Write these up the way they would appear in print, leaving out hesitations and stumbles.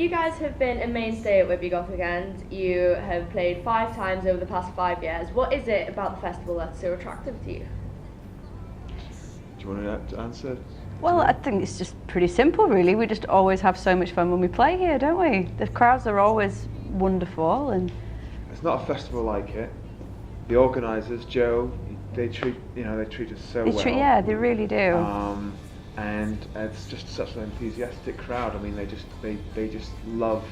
you guys have been a mainstay at Whitby Goth Weekend. You have played 5 times over the past 5 years. What is it about the festival that's so attractive to you? Do you want to answer? Well, I think it's just pretty simple, really. We just always have so much fun when we play here, don't we? The crowds are always wonderful, and it's not a festival like it. The organisers, Joe, they treat us so well. Yeah, they really do. And it's just such an enthusiastic crowd. I mean, they just love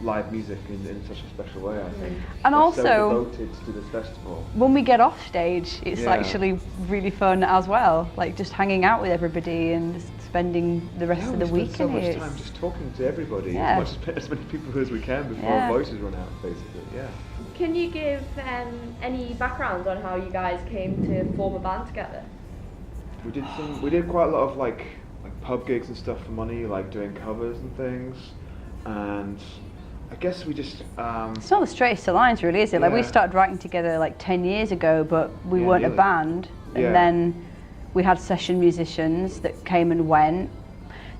live music in such a special way, I think. And they're also, so devoted to this festival. When we get off stage, it's actually really fun as well. Like just hanging out with everybody and just spending the rest of the week in here. So much time just talking to everybody, as many people as we can before our voices run out, basically. Yeah. Can you give any background on how you guys came to form a band together? We did quite a lot of like pub gigs and stuff for money, like doing covers and things, and I guess we just it's not the straightest of lines, really, is it? Like we started writing together like 10 years ago, but we weren't a band, and then we had session musicians that came and went.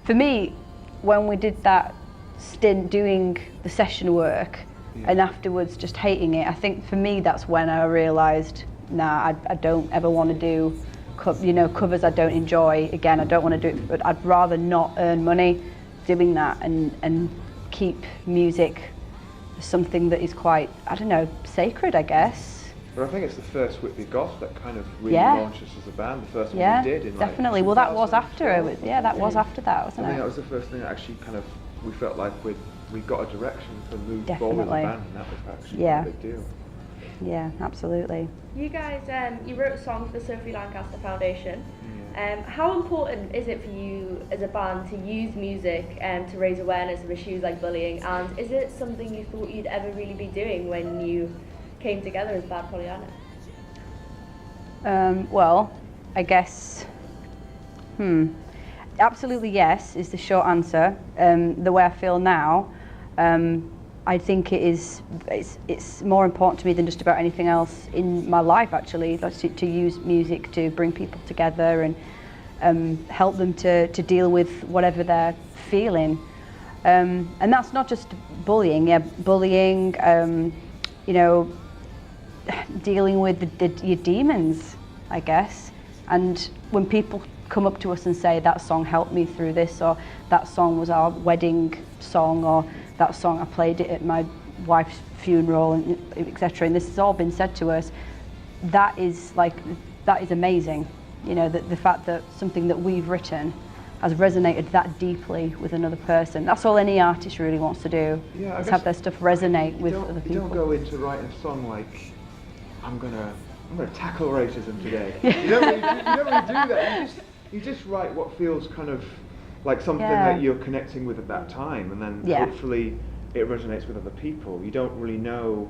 For me, when we did that stint doing the session work and afterwards just hating it, I think for me that's when I realised, nah, I don't ever want to do covers I don't enjoy. Again, I don't want to do it, but I'd rather not earn money doing that and keep music something that is quite, I don't know, sacred, I guess. But I think it's the first Whitby Goth that kind of really launched us as a band. The first one we did in definitely. Well, that was after it. That was after that, wasn't it? I think that was the first thing that actually kind of we felt like we got a direction to move forward as a band, and that was actually a big deal. Yeah, absolutely. You guys, you wrote a song for the Sophie Lancaster Foundation. How important is it for you as a band to use music to raise awareness of issues like bullying? And is it something you thought you'd ever really be doing when you came together as Bad Pollyanna? Well, I guess, absolutely yes is the short answer. The way I feel now, I think it's more important to me than just about anything else in my life, actually, to use music to bring people together and help them to deal with whatever they're feeling. And that's not just bullying, bullying, dealing with your demons, I guess. And when people come up to us and say, that song helped me through this, or that song was our wedding song, or that song I played it at my wife's funeral, and etc. And this has all been said to us. That is amazing. The fact that something that we've written has resonated that deeply with another person. That's all any artist really wants to do. Is have their stuff resonate with other people. You don't go into writing a song like, I'm gonna tackle racism today. You don't really do that. You just write what feels kind of like something that you're connecting with at that time, and then hopefully it resonates with other people. You don't really know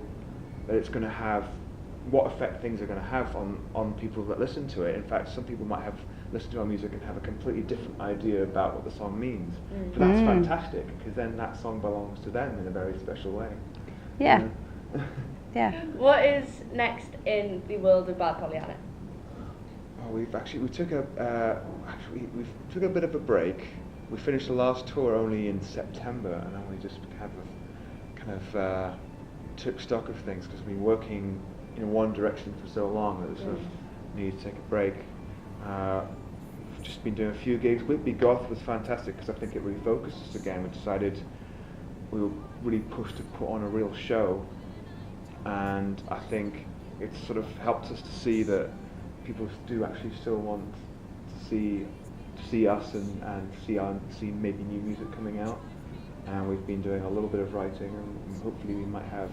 that it's going to have what effect things are going to have on people that listen to it. In fact, some people might have listened to our music and have a completely different idea about what the song means. But that's fantastic, because then that song belongs to them in a very special way. Yeah. What is next in the world of Bad Pollyanna? Oh, we took a bit of a break. We finished the last tour only in September, and then we just took stock of things, because we've been working in one direction for so long that we sort of needed to take a break. We've just been doing a few gigs. Whitby Goth was fantastic because I think it really focused us again. We decided we were really pushed to put on a real show, and I think it sort of helped us to see that people do actually still want to see us and see maybe new music coming out. And we've been doing a little bit of writing, and hopefully we might have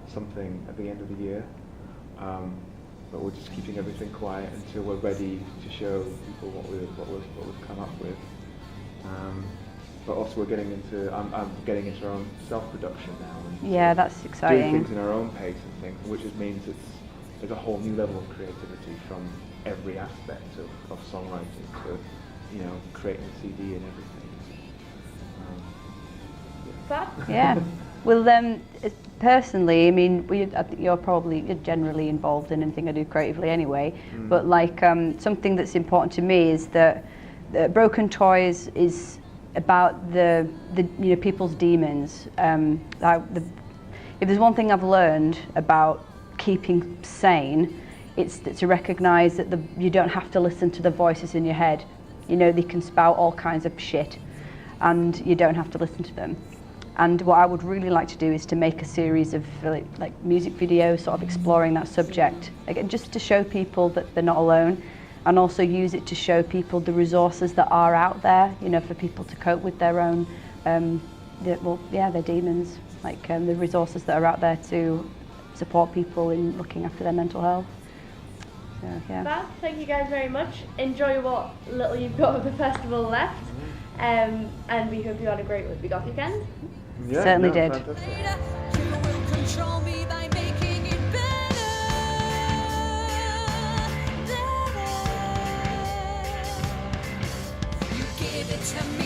something at the end of the year. But we're just keeping everything quiet until we're ready to show people what we've come up with. But also we're getting into I'm getting into our own self-production now. And that's exciting. Doing things in our own pace and things, which just means there's a whole new level of creativity from every aspect of songwriting to creating a CD and everything. Yeah. Well, personally, I mean, I think you're generally involved in anything I do creatively anyway. But something that's important to me is that Broken Toys is about the you know, people's demons. If there's one thing I've learned about keeping sane, it's to recognise that you don't have to listen to the voices in your head. You know, they can spout all kinds of shit, and you don't have to listen to them. And what I would really like to do is to make a series of like music videos, sort of exploring that subject, again, just to show people that they're not alone, and also use it to show people the resources that are out there, you know, for people to cope with their own, their demons, like the resources that are out there to support people in looking after their mental health. So, yeah. Fab, thank you guys very much. Enjoy what little you've got of the festival left, and we hope you had a great Whitby Goth weekend. Yeah, Certainly did. Fantastic. You will control me by making it better. You give it to me.